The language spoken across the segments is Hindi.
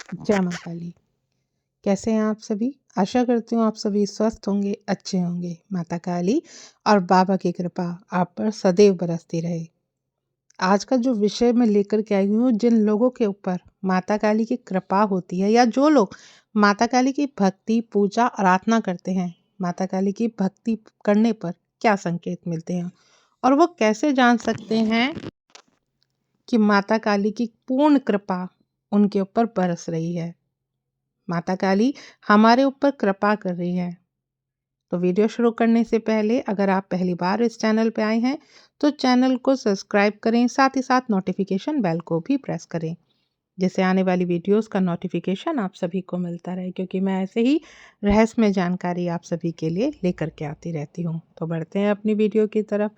जय माँ काली। कैसे हैं आप सभी? आशा करती हूँ आप सभी स्वस्थ होंगे, अच्छे होंगे। माता काली और बाबा की कृपा आप पर सदैव बरसती रहे। आज का जो विषय मैं लेकर के आई हूँ, जिन लोगों के ऊपर माता काली की कृपा होती है या जो लोग माता काली की भक्ति, पूजा, आराधना करते हैं, माता काली की भक्ति करने पर क्या संकेत मिलते हैं और वो कैसे जान सकते हैं कि माता काली की पूर्ण कृपा उनके ऊपर बरस रही है। माता काली हमारे ऊपर कृपा कर रही है। तो वीडियो शुरू करने से पहले अगर आप पहली बार इस चैनल पे आए हैं तो चैनल को सब्सक्राइब करें, साथ ही साथ नोटिफिकेशन बेल को भी प्रेस करें, जिससे आने वाली वीडियोस का नोटिफिकेशन आप सभी को मिलता रहे, क्योंकि मैं ऐसे ही रहस्यमय जानकारी आप सभी के लिए लेकर के आती रहती हूँ। तो बढ़ते हैं अपनी वीडियो की तरफ।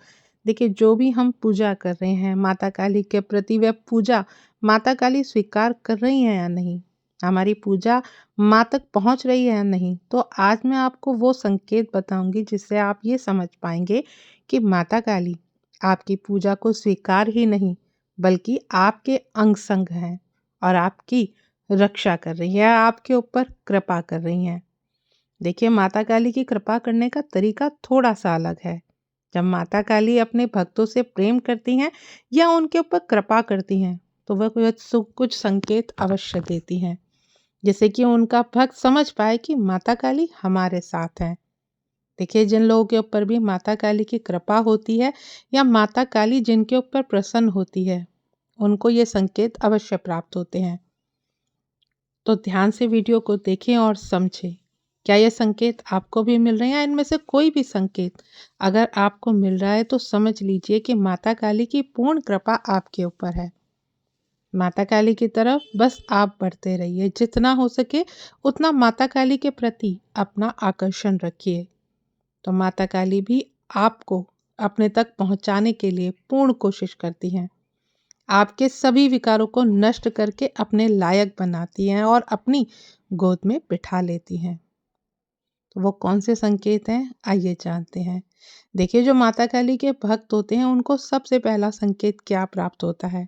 देखिए, जो भी हम पूजा कर रहे हैं माता काली के प्रति, वह पूजा माता काली स्वीकार कर रही हैं या नहीं, हमारी पूजा माँ तक पहुँच रही है या नहीं। तो आज मैं आपको वो संकेत बताऊंगी जिससे आप ये समझ पाएंगे कि माता काली आपकी पूजा को स्वीकार ही नहीं बल्कि आपके अंग संग हैं और आपकी रक्षा कर रही है, आपके ऊपर कृपा कर रही हैं। देखिए, माता काली की कृपा करने का तरीका थोड़ा सा अलग है। जब माता काली अपने भक्तों से प्रेम करती हैं या उनके ऊपर कृपा करती हैं तो वह कुछ संकेत अवश्य देती हैं, जिससे कि उनका भक्त समझ पाए कि माता काली हमारे साथ हैं। देखिए, जिन लोगों के ऊपर भी माता काली की कृपा होती है या माता काली जिनके ऊपर प्रसन्न होती है, उनको ये संकेत अवश्य प्राप्त होते हैं। तो ध्यान से वीडियो को देखें और समझें, क्या ये संकेत आपको भी मिल रहे हैं? इनमें से कोई भी संकेत अगर आपको मिल रहा है तो समझ लीजिए कि माता काली की पूर्ण कृपा आपके ऊपर है। माता काली की तरफ बस आप बढ़ते रहिए, जितना हो सके उतना माता काली के प्रति अपना आकर्षण रखिए। तो माता काली भी आपको अपने तक पहुंचाने के लिए पूर्ण कोशिश करती हैं। आपके सभी विकारों को नष्ट करके अपने लायक बनाती हैं और अपनी गोद में बिठा लेती हैं। तो वो कौन से संकेत हैं, आइए जानते हैं। देखिए, जो माता काली के भक्त होते हैं उनको सबसे पहला संकेत क्या प्राप्त होता है?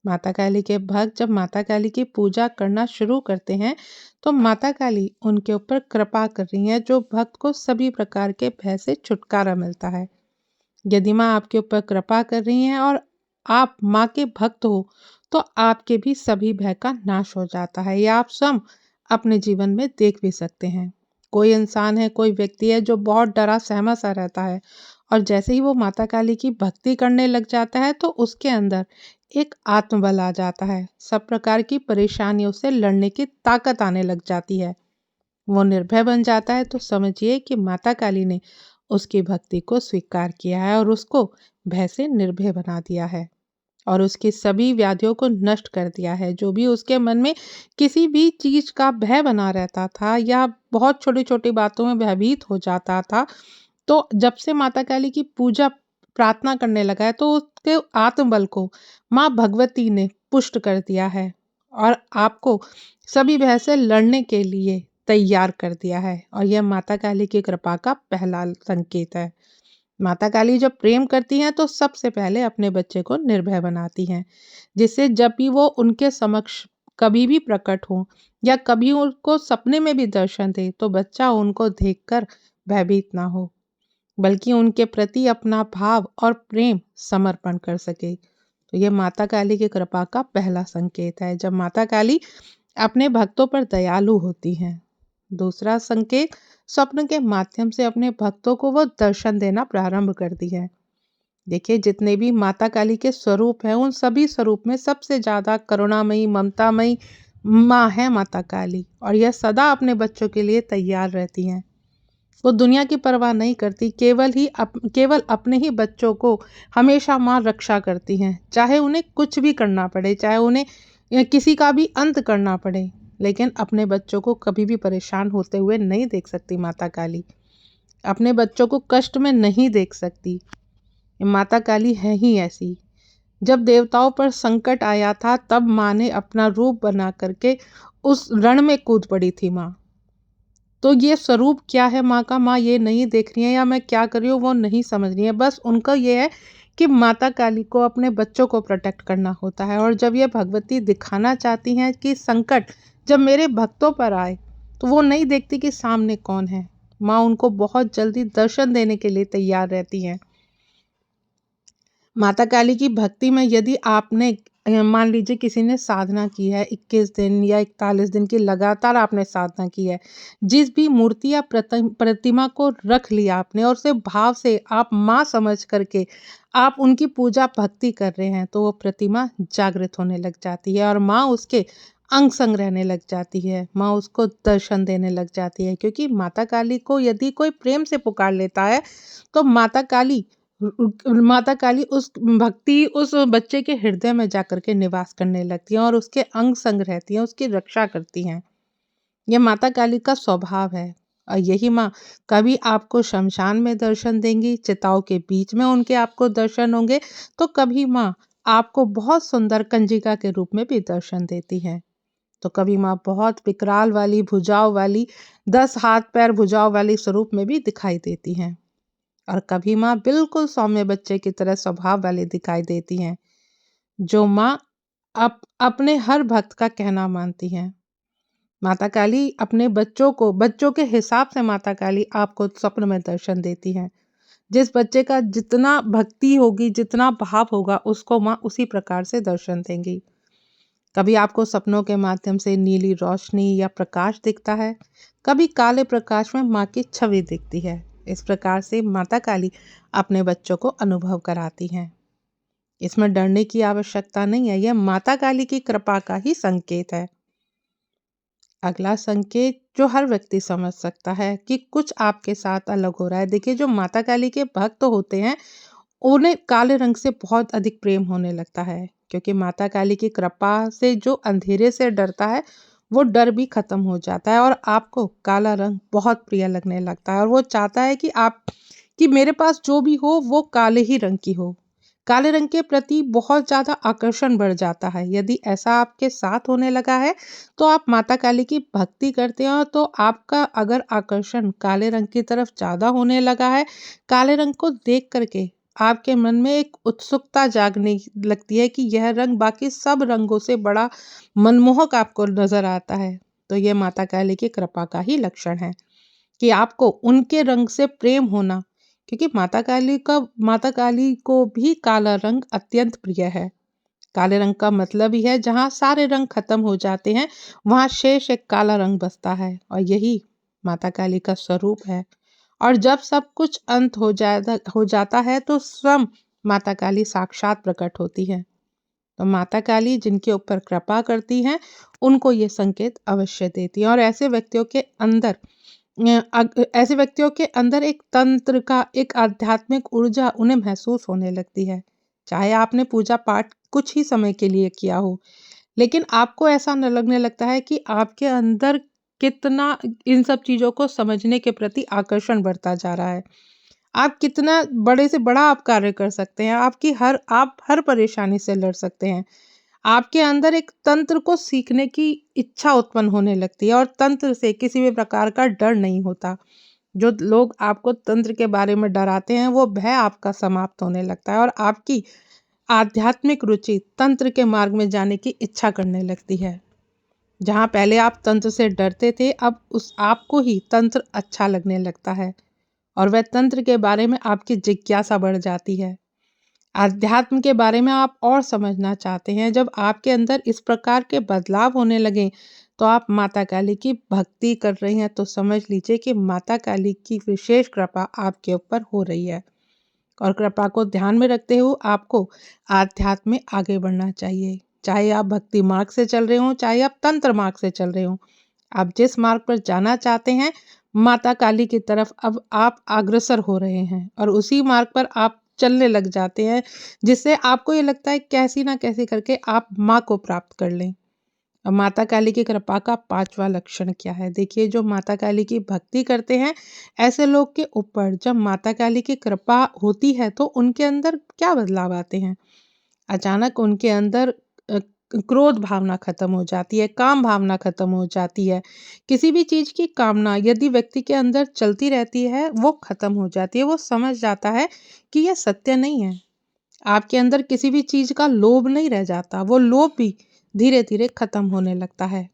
माता काली के भक्त जब माता काली की पूजा करना शुरू करते हैं तो माता काली उनके ऊपर कृपा कर रही हैं, जो भक्त को सभी प्रकार के भय से छुटकारा मिलता है। यदि माँ आपके ऊपर कृपा कर रही हैं और आप माँ के भक्त हो तो आपके भी सभी भय का नाश हो जाता है। यह आप स्वयं अपने जीवन में देख भी सकते हैं। कोई इंसान है, कोई व्यक्ति है जो बहुत डरा सहमा सा रहता है और जैसे ही वो माता काली की भक्ति करने लग जाता है तो उसके अंदर एक आत्मबल आ जाता है। सब प्रकार की परेशानियों से लड़ने की ताकत आने लग जाती है। वो निर्भय बन जाता है। तो समझिए कि माता काली ने उसकी भक्ति को स्वीकार किया है और उसको भय से निर्भय बना दिया है और उसकी सभी व्याधियों को नष्ट कर दिया है। जो भी उसके मन में किसी भी चीज का भय बना रहता था या बहुत छोटी छोटी बातों में भयभीत हो जाता था, तो जब से माता काली की पूजा प्रार्थना करने लगा है तो उसके आत्मबल को माँ भगवती ने पुष्ट कर दिया है और आपको सभी भय से लड़ने के लिए तैयार कर दिया है। और यह माता काली की कृपा का पहला संकेत है। माता काली जब प्रेम करती हैं तो सबसे पहले अपने बच्चे को निर्भय बनाती हैं, जिससे जब भी वो उनके समक्ष कभी भी प्रकट हो या कभी उनको सपने में भी दर्शन दे तो बच्चा उनको देखकर भयभीत ना हो, बल्कि उनके प्रति अपना भाव और प्रेम समर्पण कर सके। तो ये माता काली की कृपा का पहला संकेत है, जब माता काली अपने भक्तों पर दयालु होती हैं। दूसरा संकेत, स्वप्न के माध्यम से अपने भक्तों को वो दर्शन देना प्रारंभ करती है। देखिए, जितने भी माता काली के स्वरूप हैं उन सभी स्वरूप में सबसे ज्यादा करुणामयी, ममतामयी माँ है माता काली और यह सदा अपने बच्चों के लिए तैयार रहती हैं। वो दुनिया की परवाह नहीं करती, केवल अपने ही बच्चों को हमेशा माँ रक्षा करती हैं, चाहे उन्हें कुछ भी करना पड़े, चाहे उन्हें किसी का भी अंत करना पड़े, लेकिन अपने बच्चों को कभी भी परेशान होते हुए नहीं देख सकती। माता काली अपने बच्चों को कष्ट में नहीं देख सकती। माता काली है ही ऐसी। जब देवताओं पर संकट आया था तब माँ ने अपना रूप बना करके उस रण में कूद पड़ी थी माँ। तो ये स्वरूप क्या है माँ का, माँ ये नहीं देख रही है या मैं क्या कर रही हूँ वो नहीं समझ रही है। बस उनका ये है कि माता काली को अपने बच्चों को प्रोटेक्ट करना होता है। और जब ये भगवती दिखाना चाहती हैं कि संकट जब मेरे भक्तों पर आए तो वो नहीं देखती कि सामने कौन है, माँ उनको बहुत जल्दी दर्शन देने के लिए तैयार रहती हैं। माता काली की भक्ति में यदि आपने मान लीजिए किसी ने साधना की है 21 दिन या 41 दिन की लगातार आपने साधना की है, जिस भी मूर्ति या प्रतिमा को रख लिया आपने और उसे भाव से आप माँ समझ करके आप उनकी पूजा भक्ति कर रहे हैं, तो वो प्रतिमा जागृत होने लग जाती है और माँ उसके अंग संग रहने लग जाती है, माँ उसको दर्शन देने लग जाती है। क्योंकि माता काली को यदि कोई प्रेम से पुकार लेता है तो माता काली उस भक्ति उस बच्चे के हृदय में जाकर के निवास करने लगती हैं और उसके अंग संग रहती हैं, उसकी रक्षा करती हैं। यह माता काली का स्वभाव है। और यही माँ कभी आपको शमशान में दर्शन देंगी, चिताओं के बीच में उनके आपको दर्शन होंगे, तो कभी माँ आपको बहुत सुंदर कंजिका के रूप में भी दर्शन देती हैं। तो कभी माँ बहुत विकराल वाली भुजाओं वाली 10 हाथ पैर भुजाओं वाली स्वरूप में भी दिखाई देती हैं। और कभी माँ बिल्कुल सौम्य बच्चे की तरह स्वभाव वाली दिखाई देती हैं, जो माँ अपने हर भक्त का कहना मानती हैं। माता काली अपने बच्चों के हिसाब से माता काली आपको स्वप्न में दर्शन देती हैं। जिस बच्चे का जितना भक्ति होगी, जितना भाव होगा, उसको माँ उसी प्रकार से दर्शन देंगी। कभी आपको सपनों के माध्यम से नीली रोशनी या प्रकाश दिखता है, कभी काले प्रकाश में माँ की छवि दिखती है। इस प्रकार से माता काली अपने बच्चों को अनुभव कराती हैं। इसमें डरने की आवश्यकता नहीं है, यह माता काली की कृपा का ही संकेत है। अगला संकेत जो हर व्यक्ति समझ सकता है कि कुछ आपके साथ अलग हो रहा है। देखिए, जो माता काली के भक्त होते हैं उन्हें काले रंग से बहुत अधिक प्रेम होने लगता है, क्योंकि माता काली की कृपा से जो अंधेरे से डरता है वो डर भी खत्म हो जाता है और आपको काला रंग बहुत प्रिय लगने लगता है और वो चाहता है कि मेरे पास जो भी हो वो काले ही रंग की हो। काले रंग के प्रति बहुत ज़्यादा आकर्षण बढ़ जाता है। यदि ऐसा आपके साथ होने लगा है तो आप माता काली की भक्ति करते हो, तो आपका अगर आकर्षण काले रंग की तरफ ज़्यादा होने लगा है, काले रंग को देख करके आपके मन में एक उत्सुकता जागने लगती है कि यह रंग बाकी सब रंगों से बड़ा मनमोहक आपको नजर आता है, तो यह माता काली की कृपा का ही लक्षण है कि आपको उनके रंग से प्रेम होना। क्योंकि माता काली को भी काला रंग अत्यंत प्रिय है। काले रंग का मतलब ही है जहाँ सारे रंग खत्म हो जाते हैं वहाँ शेष एक काला रंग बचता है, और यही माता काली का स्वरूप है। और जब सब कुछ अंत हो जाता है तो स्वयं माता काली साक्षात प्रकट होती है। तो माता काली जिनके ऊपर कृपा करती हैं उनको ये संकेत अवश्य देती है। और ऐसे व्यक्तियों के अंदर एक तंत्र का एक आध्यात्मिक ऊर्जा उन्हें महसूस होने लगती है। चाहे आपने पूजा पाठ कुछ ही समय के लिए किया हो, लेकिन आपको ऐसा न लगने लगता है कि आपके अंदर कितना इन सब चीज़ों को समझने के प्रति आकर्षण बढ़ता जा रहा है। आप कितना बड़े से बड़ा आप कार्य कर सकते हैं, आप हर परेशानी से लड़ सकते हैं। आपके अंदर एक तंत्र को सीखने की इच्छा उत्पन्न होने लगती है और तंत्र से किसी भी प्रकार का डर नहीं होता। जो लोग आपको तंत्र के बारे में डराते हैं, वो भय आपका समाप्त होने लगता है और आपकी आध्यात्मिक रुचि तंत्र के मार्ग में जाने की इच्छा करने लगती है। जहाँ पहले आप तंत्र से डरते थे, अब उस आपको ही तंत्र अच्छा लगने लगता है और वह तंत्र के बारे में आपकी जिज्ञासा बढ़ जाती है। अध्यात्म के बारे में आप और समझना चाहते हैं। जब आपके अंदर इस प्रकार के बदलाव होने लगे तो आप माता काली की भक्ति कर रहे हैं, तो समझ लीजिए कि माता काली की विशेष कृपा आपके ऊपर हो रही है। और कृपा को ध्यान में रखते हुए आपको आध्यात्म में आगे बढ़ना चाहिए। चाहे आप भक्ति मार्ग से चल रहे हो, चाहे आप तंत्र मार्ग से चल रहे हो, आप जिस मार्ग पर जाना चाहते हैं माता काली की तरफ अब आप अग्रसर हो रहे हैं और उसी मार्ग पर आप चलने लग जाते हैं, जिससे आपको ये लगता है कैसी ना कैसी करके आप माँ को प्राप्त कर लें। अब माता काली की कृपा का 5वां लक्षण क्या है? देखिए, जो माता काली की भक्ति करते हैं ऐसे लोग के ऊपर जब माता काली की कृपा होती है तो उनके अंदर क्या बदलाव आते हैं। अचानक उनके अंदर क्रोध भावना खत्म हो जाती है, काम भावना खत्म हो जाती है। किसी भी चीज की कामना यदि व्यक्ति के अंदर चलती रहती है वो खत्म हो जाती है। वो समझ जाता है कि यह सत्य नहीं है। आपके अंदर किसी भी चीज़ का लोभ नहीं रह जाता, वो लोभ भी धीरे-धीरे खत्म होने लगता है।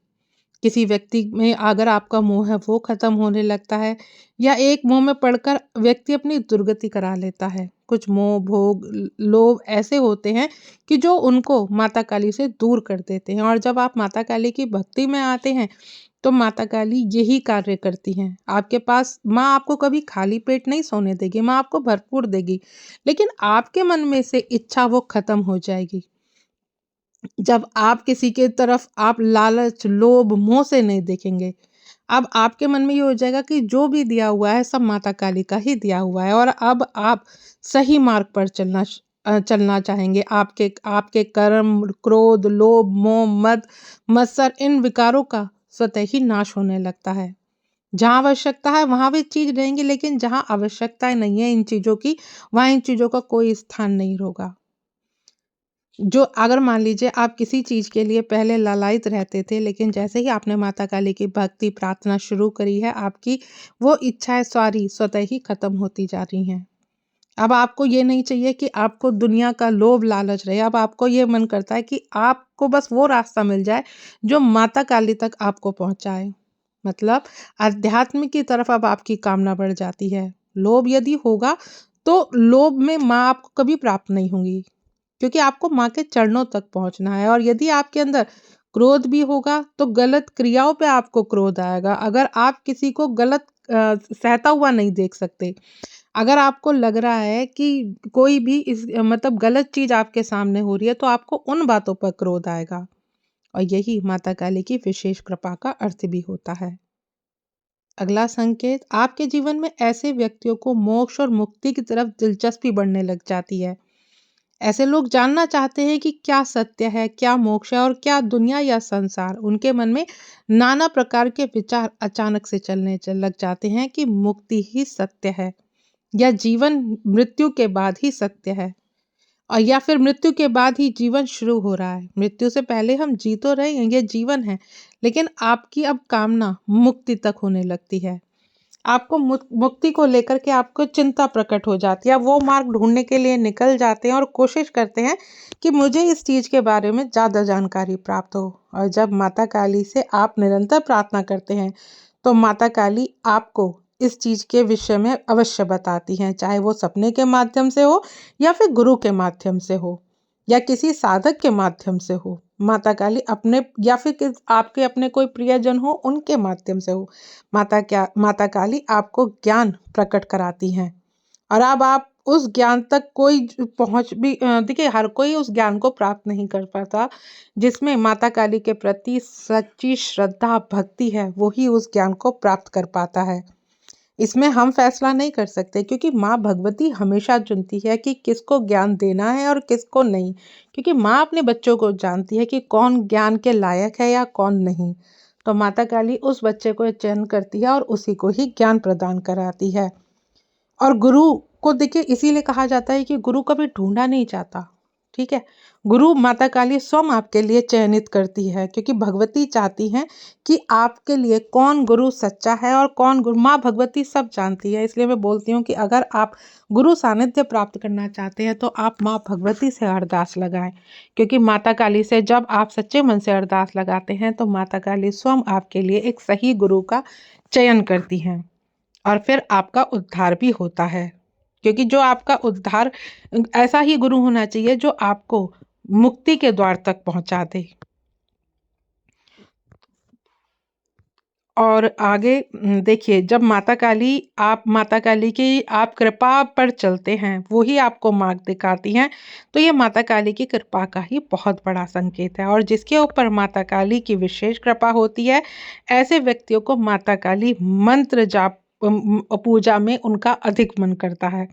किसी व्यक्ति में अगर आपका मोह है वो खत्म होने लगता है, या एक मोह में पड़कर व्यक्ति अपनी दुर्गति करा लेता है। कुछ मोह, भोग, लोभ ऐसे होते हैं कि जो उनको माता काली से दूर कर देते हैं, और जब आप माता काली की भक्ति में आते हैं तो माता काली यही कार्य करती हैं। आपके पास माँ आपको कभी खाली पेट नहीं सोने देगी, माँ आपको भरपूर देगी, लेकिन आपके मन में से इच्छा वो खत्म हो जाएगी। जब आप किसी के तरफ आप लालच, लोभ, मोह से नहीं देखेंगे, अब आपके मन में ये हो जाएगा कि जो भी दिया हुआ है सब माता काली का ही दिया हुआ है, और अब आप सही मार्ग पर चलना चाहेंगे। आपके आपके कर्म, क्रोध, लोभ, मोह, मद, मत्सर, इन विकारों का स्वतः ही नाश होने लगता है। जहाँ आवश्यकता है वहाँ भी चीज रहेंगी, लेकिन जहाँ आवश्यकता नहीं है इन चीजों की, वहाँ इन चीजों का कोई स्थान नहीं होगा। जो अगर मान लीजिए आप किसी चीज़ के लिए पहले लालायित रहते थे, लेकिन जैसे ही आपने माता काली की भक्ति प्रार्थना शुरू करी है, आपकी वो इच्छाएँ सारी स्वतः ही खत्म होती जा रही हैं। अब आपको ये नहीं चाहिए कि आपको दुनिया का लोभ लालच रहे, अब आपको ये मन करता है कि आपको बस वो रास्ता मिल जाए जो माता काली तक आपको पहुँचाए। मतलब अध्यात्म की तरफ अब आपकी कामना बढ़ जाती है। लोभ यदि होगा, तो लोभ में माँ आपको कभी प्राप्त नहीं होंगी। क्योंकि आपको माँ के चरणों तक पहुँचना है, और यदि आपके अंदर क्रोध भी होगा तो गलत क्रियाओं पे आपको क्रोध आएगा। अगर आप किसी को गलत सहता हुआ नहीं देख सकते, अगर आपको लग रहा है कि कोई भी मतलब गलत चीज़ आपके सामने हो रही है, तो आपको उन बातों पर क्रोध आएगा, और यही माता काली की विशेष कृपा का अर्थ भी होता है। अगला संकेत, आपके जीवन में ऐसे व्यक्तियों को मोक्ष और मुक्ति की तरफ दिलचस्पी बढ़ने लग जाती है। ऐसे लोग जानना चाहते हैं कि क्या सत्य है, क्या मोक्ष है, और क्या दुनिया या संसार। उनके मन में नाना प्रकार के विचार अचानक से लग जाते हैं कि मुक्ति ही सत्य है, या जीवन मृत्यु के बाद ही सत्य है, और या फिर मृत्यु के बाद ही जीवन शुरू हो रहा है। मृत्यु से पहले हम जी तो रहे हैं, ये जीवन है, लेकिन आपकी अब कामना मुक्ति तक होने लगती है। आपको मुक्ति को लेकर के आपको चिंता प्रकट हो जाती है। आप वो मार्ग ढूँढने के लिए निकल जाते हैं और कोशिश करते हैं कि मुझे इस चीज़ के बारे में ज़्यादा जानकारी प्राप्त हो। और जब माता काली से आप निरंतर प्रार्थना करते हैं, तो माता काली आपको इस चीज़ के विषय में अवश्य बताती हैं, चाहे वो सपने के माध्यम से हो, या फिर गुरु के माध्यम से हो, या किसी साधक के माध्यम से हो। माता काली अपने, या फिर आपके अपने कोई प्रियजन हो उनके माध्यम से हो, माता काली आपको ज्ञान प्रकट कराती हैं। और अब आप उस ज्ञान तक कोई पहुंच भी देखिए, हर कोई उस ज्ञान को प्राप्त नहीं कर पाता। जिसमें माता काली के प्रति सच्ची श्रद्धा भक्ति है, वो ही उस ज्ञान को प्राप्त कर पाता है। इसमें हम फैसला नहीं कर सकते, क्योंकि माँ भगवती हमेशा चुनती है कि किसको ज्ञान देना है और किसको नहीं। क्योंकि माँ अपने बच्चों को जानती है कि कौन ज्ञान के लायक है या कौन नहीं। तो माता काली उस बच्चे को चयन करती है और उसी को ही ज्ञान प्रदान कराती है। और गुरु को देखिए, इसीलिए कहा जाता है कि गुरु कभी ढूंढा नहीं जाता। ठीक है, गुरु माता काली स्वयं आपके लिए चयनित करती है, क्योंकि भगवती चाहती हैं कि आपके लिए कौन गुरु सच्चा है और कौन गुरु, माँ भगवती सब जानती है। इसलिए मैं बोलती हूँ कि अगर आप गुरु सानिध्य प्राप्त करना चाहते हैं, तो आप माँ भगवती से अरदास लगाएं, क्योंकि माता काली से जब आप सच्चे मन से अरदास लगाते हैं, तो माता काली स्वयं आपके लिए एक सही गुरु का चयन करती हैं, और फिर आपका उद्धार भी होता है। क्योंकि जो आपका उद्धार, ऐसा ही गुरु होना चाहिए जो आपको मुक्ति के द्वार तक पहुंचा दे। और आगे देखिए, जब माता काली की आप कृपा पर चलते हैं, वो ही आपको मार्ग दिखाती हैं, तो ये माता काली की कृपा का ही बहुत बड़ा संकेत है। और जिसके ऊपर माता काली की विशेष कृपा होती है, ऐसे व्यक्तियों को माता काली मंत्र जाप पूजा में उनका अधिक मन करता है।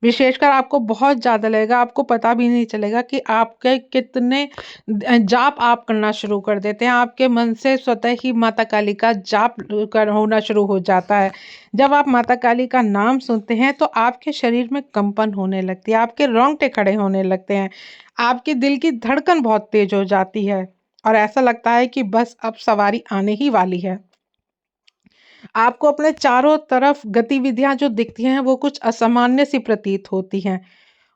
विशेषकर आपको बहुत ज़्यादा लगेगा, आपको पता भी नहीं चलेगा कि आपके कितने जाप आप करना शुरू कर देते हैं। आपके मन से स्वतः ही माता काली का जाप होना शुरू हो जाता है। जब आप माता काली का नाम सुनते हैं, तो आपके शरीर में कंपन होने लगती है, आपके रोंगटे खड़े होने लगते हैं, आपके दिल की धड़कन बहुत तेज हो जाती है, और ऐसा लगता है कि बस अब सवारी आने ही वाली है। आपको अपने चारों तरफ गतिविधियां जो दिखती हैं, वो कुछ असामान्य सी प्रतीत होती हैं।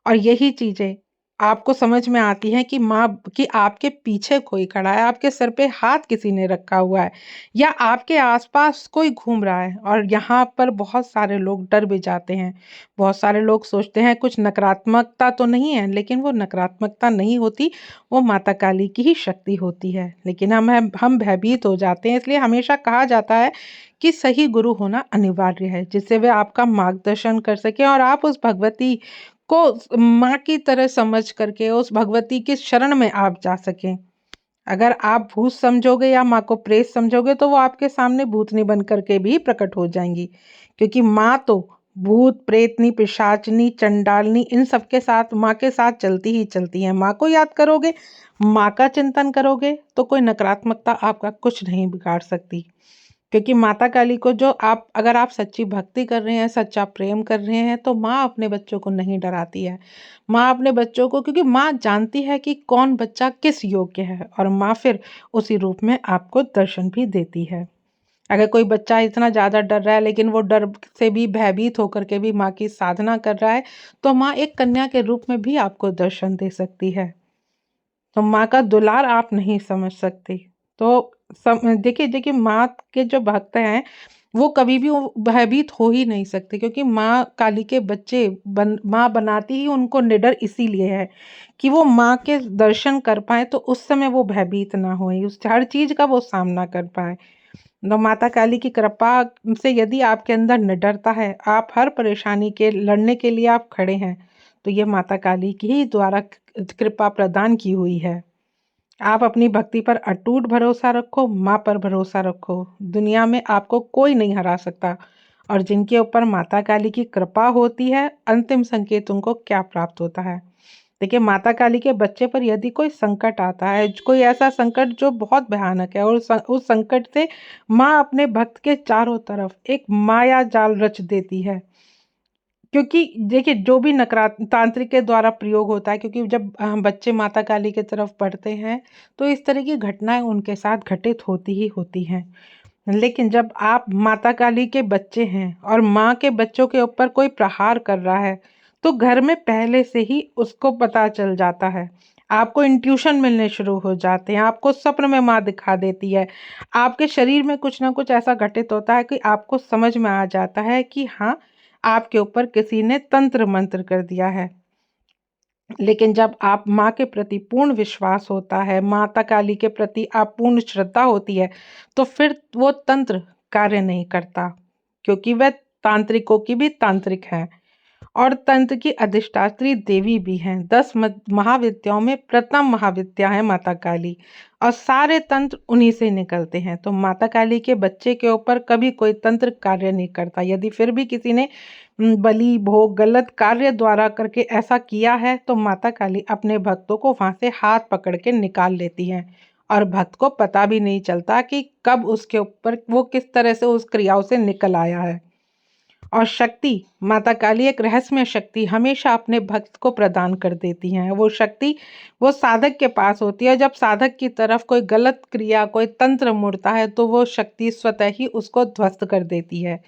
और यही चीजें आपको समझ में आती है कि माँ कि आपके पीछे कोई खड़ा है, आपके सर पे हाथ किसी ने रखा हुआ है या आपके आसपास कोई घूम रहा है। और यहाँ पर बहुत सारे लोग डर भी जाते हैं। बहुत सारे लोग सोचते हैं कुछ नकारात्मकता तो नहीं है, लेकिन वो नकारात्मकता नहीं होती, वो माता काली की ही शक्ति होती है। लेकिन हम भयभीत हो जाते हैं। इसलिए हमेशा कहा जाता है कि सही गुरु होना अनिवार्य है, जिससे वे आपका मार्गदर्शन कर सके और आप उस भगवती को माँ की तरह समझ करके उस भगवती की शरण में आप जा सकें। अगर आप भूत समझोगे या माँ को प्रेत समझोगे तो वो आपके सामने भूतनी बन करके भी प्रकट हो जाएंगी, क्योंकि माँ तो भूत प्रेतनी पिशाचनी चंडालनी इन सबके साथ माँ के साथ चलती ही चलती है। माँ को याद करोगे, माँ का चिंतन करोगे तो कोई नकारात्मकता आपका कुछ नहीं बिगाड़ सकती। क्योंकि माता काली को जो आप अगर आप सच्ची भक्ति कर रहे हैं, सच्चा प्रेम कर रहे हैं, तो माँ अपने बच्चों को नहीं डराती है। माँ अपने बच्चों को, क्योंकि माँ जानती है कि कौन बच्चा किस योग्य है, और माँ फिर उसी रूप में आपको दर्शन भी देती है। अगर कोई बच्चा इतना ज़्यादा डर रहा है लेकिन वो डर से भी भयभीत होकर के भी माँ की साधना कर रहा है, तो माँ एक कन्या के रूप में भी आपको दर्शन दे सकती है। तो माँ का दुलार आप नहीं समझ सकती। तो देखिए देखिए माँ के जो भक्त हैं वो कभी भी भयभीत हो ही नहीं सकते, क्योंकि माँ काली के बच्चे माँ बनाती ही उनको निडर इसीलिए है कि वो माँ के दर्शन कर पाए, तो उस समय वो भयभीत ना होए, उस हर चीज का वो सामना कर पाए। तो माता काली की कृपा से यदि आपके अंदर निडरता है, आप हर परेशानी के लड़ने के लिए आप खड़े हैं, तो ये माता काली की ही द्वारा कृपा प्रदान की हुई है। आप अपनी भक्ति पर अटूट भरोसा रखो, माँ पर भरोसा रखो, दुनिया में आपको कोई नहीं हरा सकता। और जिनके ऊपर माता काली की कृपा होती है, अंतिम संकेत उनको क्या प्राप्त होता है। देखिए माता काली के बच्चे पर यदि कोई संकट आता है, कोई ऐसा संकट जो बहुत भयानक है, और उस संकट से माँ अपने भक्त के चारों तरफ एक माया जाल रच देती है। क्योंकि देखिए जो भी नकारात्मक तांत्रिक के द्वारा प्रयोग होता है, क्योंकि जब हम बच्चे माता काली की तरफ बढ़ते हैं तो इस तरह की घटनाएं उनके साथ घटित होती ही होती हैं। लेकिन जब आप माता काली के बच्चे हैं और माँ के बच्चों के ऊपर कोई प्रहार कर रहा है, तो घर में पहले से ही उसको पता चल जाता है। आपको इंट्यूशन मिलने शुरू हो जाते हैं, आपको स्वप्न में माँ दिखा देती है, आपके शरीर में कुछ ना कुछ ऐसा घटित होता है कि आपको समझ में आ जाता है कि हाँ, आपके ऊपर किसी ने तंत्र मंत्र कर दिया है। लेकिन जब आप माँ के प्रति पूर्ण विश्वास होता है, माता काली के प्रति आप पूर्ण श्रद्धा होती है, तो फिर वो तंत्र कार्य नहीं करता, क्योंकि वह तांत्रिकों की भी तांत्रिक है और तंत्र की अधिष्ठात्री देवी भी हैं। 10 महाविद्याओं में प्रथम महाविद्या है माता काली, और सारे तंत्र उन्हीं से निकलते हैं। तो माता काली के बच्चे के ऊपर कभी कोई तंत्र कार्य नहीं करता। यदि फिर भी किसी ने बलि भोग गलत कार्य द्वारा करके ऐसा किया है, तो माता काली अपने भक्तों को वहां से हाथ पकड़ के निकाल लेती हैं, और भक्त को पता भी नहीं चलता कि कब उसके ऊपर वो किस तरह से उस क्रियाओं से निकल आया है। और शक्ति माता काली एक रहस्यमय शक्ति हमेशा अपने भक्त को प्रदान कर देती हैं। वो शक्ति वो साधक के पास होती है। जब साधक की तरफ कोई गलत क्रिया कोई तंत्र मुड़ता है, तो वो शक्ति स्वतः ही उसको ध्वस्त कर देती है।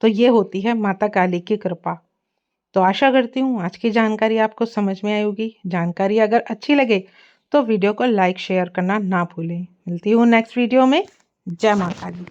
तो ये होती है माता काली की कृपा। तो आशा करती हूँ आज की जानकारी आपको समझ में आई होगी। जानकारी अगर अच्छी लगे तो वीडियो को लाइक शेयर करना ना भूलें। मिलती हूँ नेक्स्ट वीडियो में। जय माता दी।